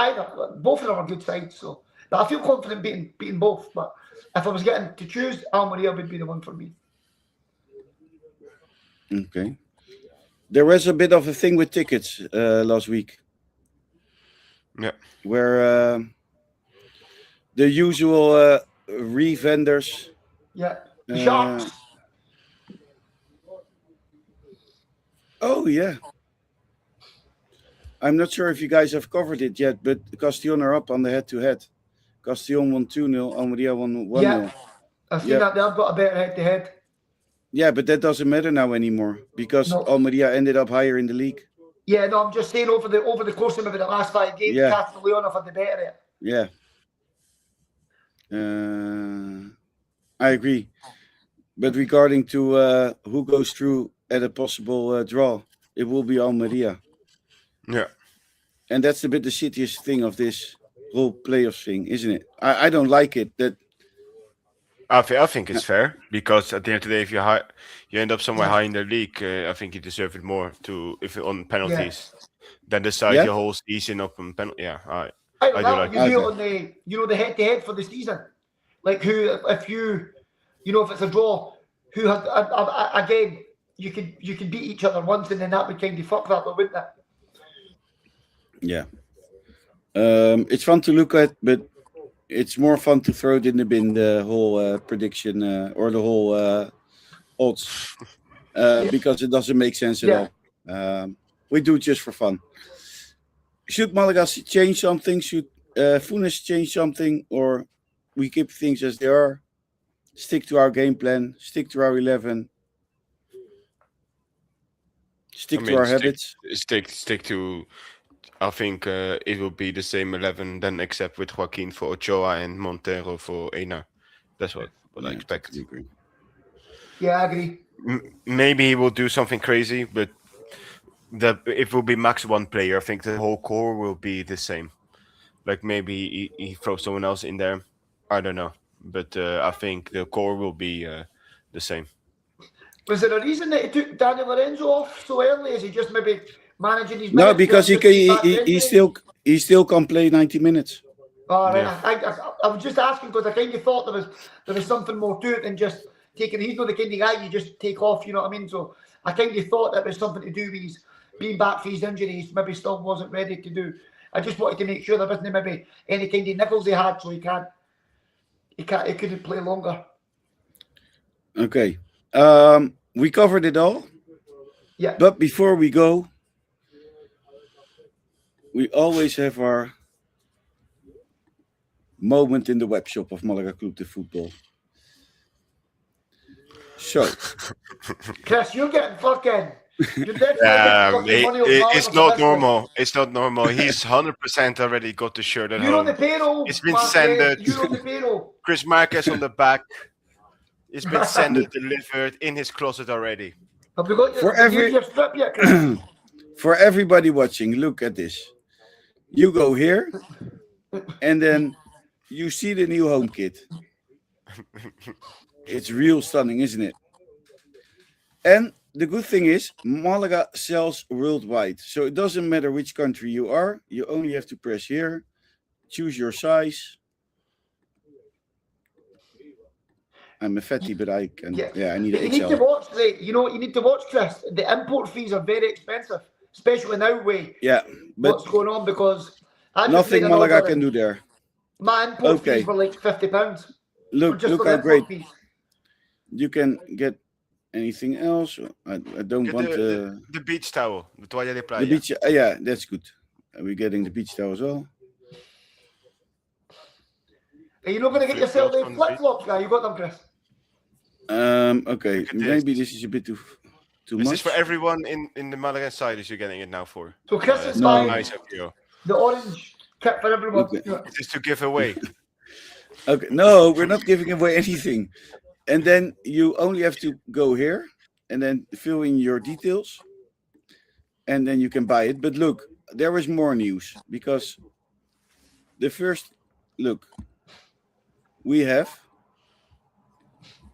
both of them are good sides, so but I feel confident beating both. But if I was getting to choose, Almeria would be the one for me. Okay. There was a bit of a thing with tickets last week. Yeah. Where the usual revendors. Yeah. The Uh, Sharks. Oh, yeah. I'm not sure if you guys have covered it yet, but Castillon are up on the head-to-head. Castillon won 2-0, Almeria won 1-0. Yeah. I've seen Yeah. that. They've got a better head-to-head. Yeah, but that doesn't matter now anymore because No. Almeria ended up higher in the league. Yeah, no, I'm just saying over the course of maybe the last 5 games, Yeah. Castellon have had the better it. Yeah. I agree. But regarding to who goes through at a possible draw, it will be Almeria. Yeah. And that's a bit the shittiest thing of this whole playoff thing, isn't it? I don't like it. That I think it's fair because at the end of the day, if you end up somewhere high in the league, I think you deserve it more if on penalties than decide Yeah. your whole season up on penalty. Yeah, I I do do like you do it on the head-to-head for the season. Like if it's a draw, who had again, you could beat each other once and then that would kind of fuck that, wouldn't it? yeah. It's fun to look at, but it's more fun to throw it in the bin, the whole prediction or the whole odds, because it doesn't make sense at all. We do it just for fun. Should Malaga change something? Should Funes change something? Or we keep things as they are? Stick to our game plan. Stick to our 11. Stick to our habits. Stick to. I think it will be the same 11 then, except with Joaquin for Ochoa and Montero for Einar. That's what I expect. I agree. Yeah, I agree. Maybe he will do something crazy, but it will be max one player. I think the whole core will be the same. Like maybe he throws someone else in there. I don't know, but I think the core will be the same. Was there a reason that he took Daniel Lorenzo off so early? Is he just maybe managing his No, minutes because to keep back the injury? he still can play 90 minutes. All right. Yeah. I was just asking because I kind of thought there was something more to it than just taking. He's not the kind of guy you just take off. You know what I mean? So I kind of thought that was something to do with his being back for his injuries. Maybe still wasn't ready to do. I just wanted to make sure there wasn't maybe any kind of niggles he had, so he couldn't play longer. Okay. We covered it all. Yeah. But before we go, we always have our moment in the web shop of Malaga Club de Football. So, Chris, you're getting fucking. You're definitely getting fucking money off It's Malaga not for this normal. It's not normal. He's 100% already got the shirt at one. You're on home. the payroll. It's been Mark, sent. You're on the payroll. Chris Marquez on the back. It's been sent and delivered in his closet already. Have we got For your every- strip yet, Chris? for everybody watching, look at this. You go here, and then you see the new home kit. It's real stunning, isn't it? And the good thing is, Malaga sells worldwide. So it doesn't matter which country you are. You only have to press here, choose your size. I'm a fatty, but I can. Yeah, I need But an you need to XL. watch what you need to watch, Chris. The import fees are very expensive, especially now with Yeah, but what's going on, because I just nothing made an Malaga order can and do there. my import Okay. fees were like £50 Look, just look for the how import great. fees. You can get anything else. I don't Get want the beach towel, the toalla de playa. the beach. Yeah, that's good. Are we getting the beach towel as well? Are you not going to get Flip-flops yourself the on the flip flops, guy? You got them, Chris? Okay, Look at maybe this. this is a bit too Is much. this for everyone in the Malaga side? Is you getting it now for? So Chris is That's No. buying nice of you. the orange kit for everyone. Okay. Is this to give away? Okay, no, we're not giving away anything. And then you only have to go here and then fill in your details, and then you can buy it. But look, there is more news because the first look, we have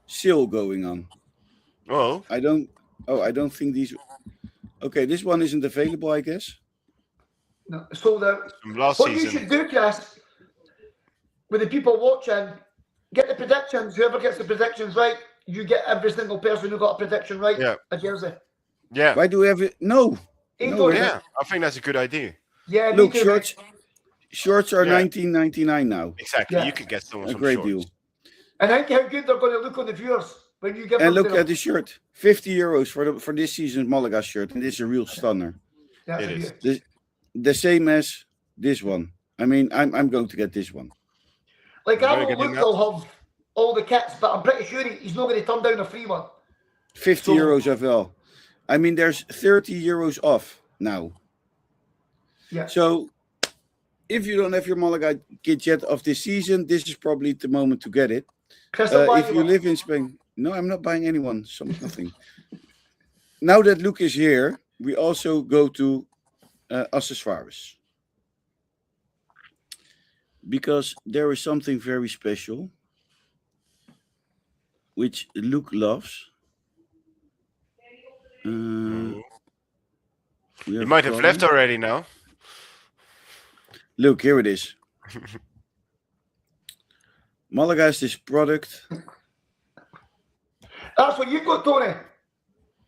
sale going on. Oh, I don't think these. Okay, this one isn't available, I guess. No, sold out. from last What you season. should do, Chris, with the people watching, get the predictions. Whoever gets the predictions right, you get every single person who got a prediction right Yeah. a jersey. Yeah. Why do we have it? No. He No, told we're you. Yeah, I think that's a good idea. Yeah, me Look, too, shorts are Yeah. 19.99 now. Exactly. Yeah. You could get someone A some great shorts. deal. mate. And think how good they're going to look on the viewers when you give And them look to them. at the shirt, 50 euros for this season's Malaga shirt, and this is a real stunner. That's It a is. beauty. The same as this one. I mean, I'm going to get this one. Like, Very I don't good look enough. they'll have all the kits, but I'm pretty sure he's not going to turn down a free one. 50 So- euros as well. I mean, there's 30 euros off now. Yeah. So if you don't have your Malaga kit yet of this season, this is probably the moment to get it. Chris, I'll buy If you one. live in Spain, no, I'm not buying anyone. Nothing. Now that Luke is here, we also go to accessoires. Because there is something very special, which Luke loves. You We might have left Colin. already now. Look, here it is. Malaga has this product. That's what you've got, Tony.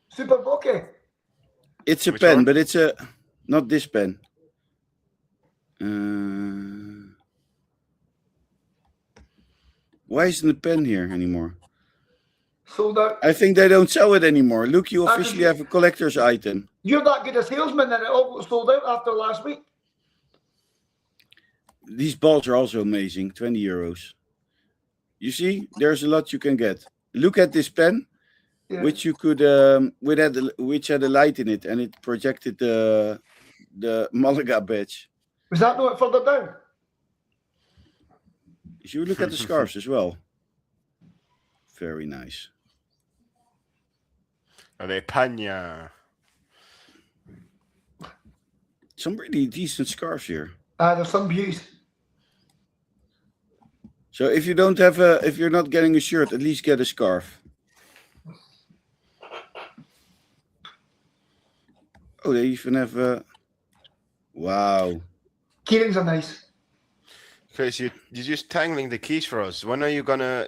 Super Bokeh. It's a Which pen, one? but it's not this pen. Why isn't the pen here anymore? Sold out. I think they don't sell it anymore. Look, you That's officially okay. have a collector's item. You're that good a salesman and it all got sold out after last week. These balls are also amazing. 20 euros. You see, there's a lot you can get. Look at this pen, Yeah. which you could, which had a light in it, and it projected the Malaga badge. Was that not further down? You look at the scarves as well. Very nice. De Panya. Some really decent scarves here. There's some views. So if you don't have if you're not getting a shirt, at least get a scarf. Oh, they even have wow. Keyrings are nice. Chris, you're just tangling the keys for us. When are you gonna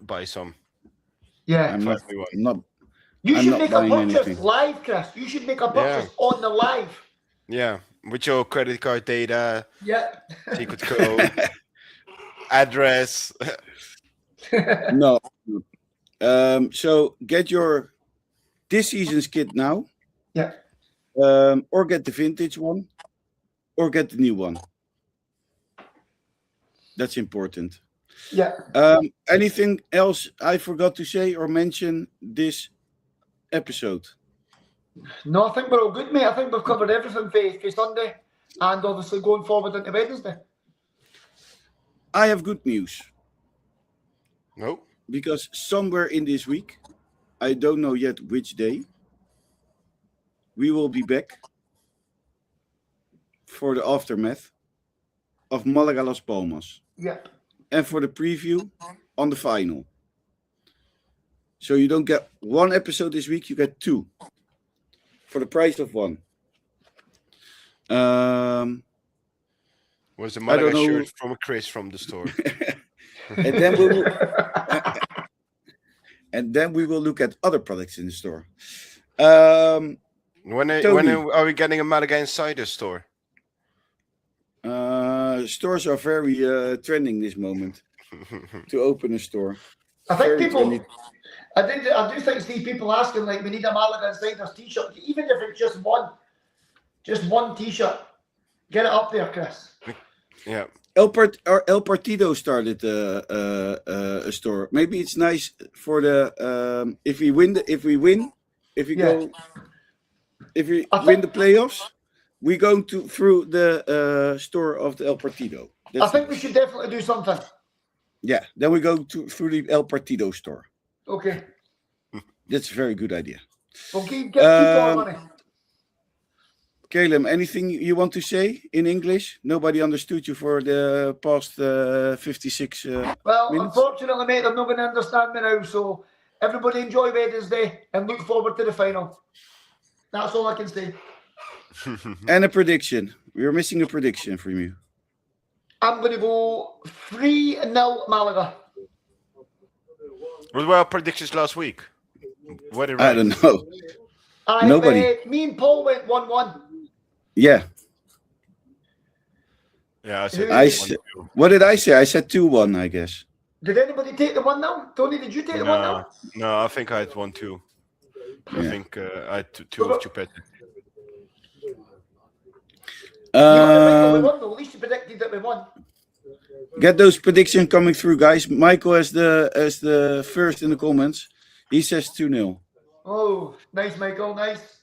buy some? Yeah. I'm not. everyone. I'm not. You I'm should not make a buying purchase anything. live, Chris. You should make a purchase on the live. Yeah, with your credit card data, Yeah. secret code, address. No. So get your this season's kit now. Yeah. Or get the vintage one, or get the new one. That's important. Yeah. Anything else I forgot to say or mention this episode? No, I think we're all good, mate. I think we've covered everything for Sunday and obviously going forward into Wednesday. I have good news No. because somewhere in this week, I don't know yet which day, we will be back for the aftermath of Malaga Las Palmas, Yep. and for the preview on the final. So you don't get one episode this week, you get 2 for the price of 1. Was the I Malaga don't know. shirt from Chris from the store? And then we will, and then we will look at other products in the store. When Tony. are we getting a Malaga Insider store? Stores are very trending this moment to open a store. I think Very people. trendy. I do think see people asking like we need a Malaga Insiders t-shirt, even if it's just one t-shirt. Get it up there, Chris. Yeah. El Partido started a store. Maybe it's nice for the if we win, Yeah. I win the playoffs, we go through the store of the El Partido. I think we should definitely do something. Yeah, then we go through the El Partido store. Okay. That's a very good idea. Well, keep on running. Caleb, anything you want to say in English? Nobody understood you for the past 56 Well, minutes. unfortunately, mate, they're not going to understand me now. So everybody enjoy Wednesday and look forward to the final. That's all I can say. And a prediction. We're missing a prediction from you. I'm going to go 3-0 Malaga. What were our predictions last week? What I right? don't know. Nobody. Me and Paul went 1-1. Yeah. Yeah, I said. I 1-2. said- What did I say? I said 2-1, I guess. Did anybody take the 1-0? Tony, did you take the 1-0? No, I think I had 1-2. I Yeah. think I had two of Chupete. You got it right that we Um, won, though. At least you predicted that we won. get those predictions coming through, guys. Michael as the first in the comments. He says 2-0. Oh, nice, Michael. Nice.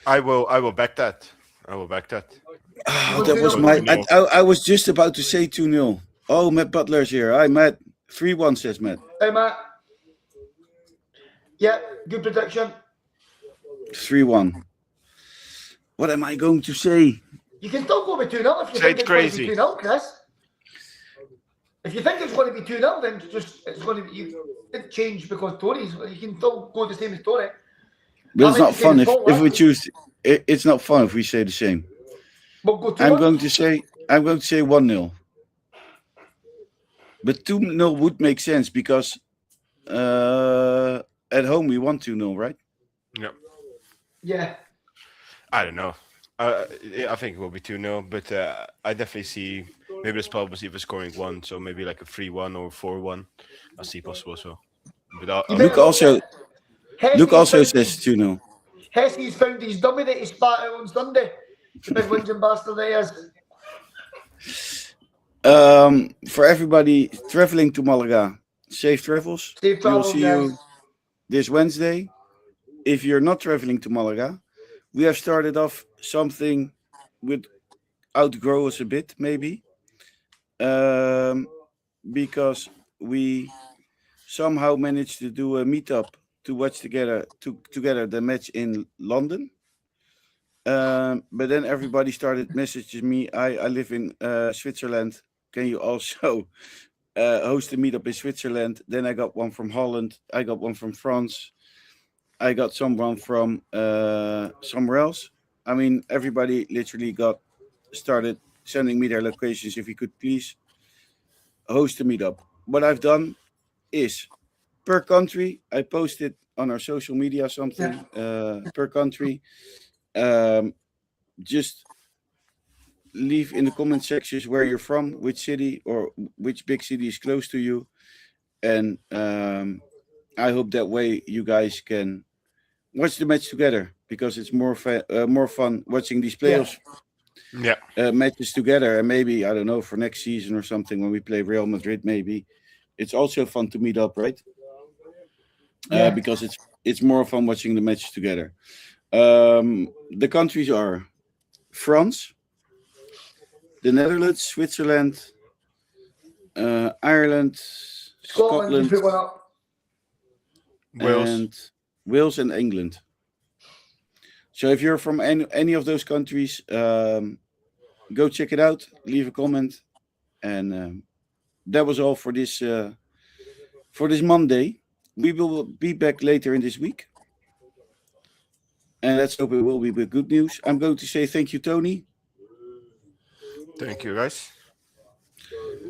I will back that. I will back that. Oh, that was my. I was just about to say 2-0. Oh, Matt Butler's here. Hi, Matt. 3-1 says Matt. Hey, Matt. Yeah, good prediction. 3-1. What am I going to say? You can still go with 2-0 if you Say think it's it's going crazy. to be 2-0, Chris. If you think it's going to be 2-0, then it's going to be. It change because Tony's. You can still go the same as Tony. But it's I mean, not fun it's if Paul, we choose. It's not fun if we say the same. We'll go 2-1. I'm going to say 1-0. But 2-0 would make sense because at home we won 2-0, right? Yeah. Yeah. I don't know. I think it will be 2-0, but I definitely see maybe there's probably even scoring 1, so maybe like a 3-1 or 4-1. I see possible as well. But Luke also Hesse's says 2-0. Hesse's found his dummy that he spat out on Sunday. Big whinging bastard he is. For everybody traveling to Malaga, safe travels. Safe travels, We'll see you guys. this Wednesday. If you're not traveling to Malaga, we have started off something with outgrow us a bit, maybe. Because we somehow managed to do a meetup to watch together the match in London. But then everybody started messaging me. I live in Switzerland. Can you also host a meetup in Switzerland? Then I got one from Holland. I got one from France. I got someone from somewhere else. I mean, everybody literally started sending me their locations. If you could please host a meetup. What I've done is per country, I posted on our social media something per country. Just leave in the comment sections where you're from, which city or which big city is close to you. And I hope that way you guys can watch the match together because it's more fun watching these playoffs matches together. And maybe, I don't know, for next season or something when we play Real Madrid, maybe it's also fun to meet up, right? Because it's more fun watching the matches together. The countries are France, the Netherlands, Switzerland, Ireland, Scotland, you put one up. Wales. and Wales and England. So if you're from any of those countries, go check it out. Leave a comment, and that was all for this Monday. We will be back later in this week, and let's hope it will be with good news. I'm going to say thank you, Tony. Thank you, guys.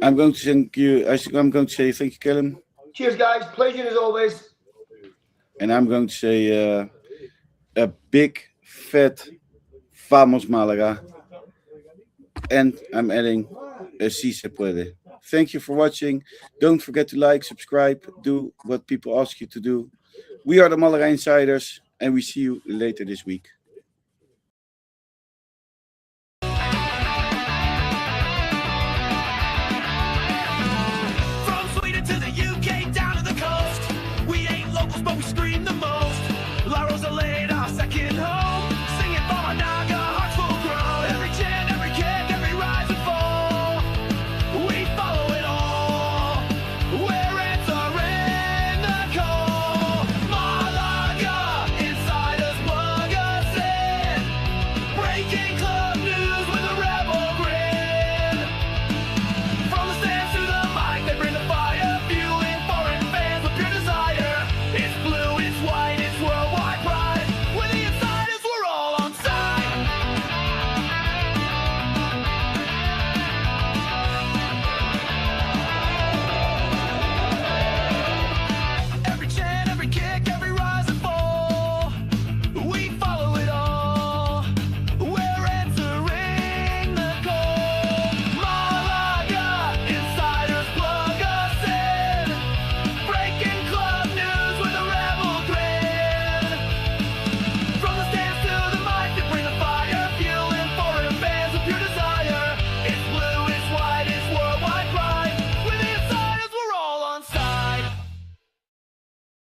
I'm going to thank you. I'm going to say thank you, Callum, Cheers, guys. Pleasure as always. and I'm going to say a big fat vamos Malaga, and I'm adding a si se puede. Thank you for watching. Don't forget to like, subscribe, do what people ask you to do. We are the Malaga Insiders, and we see you later this week. From Sweden to the UK, down to the coast. We ain't locals, but we scream the most.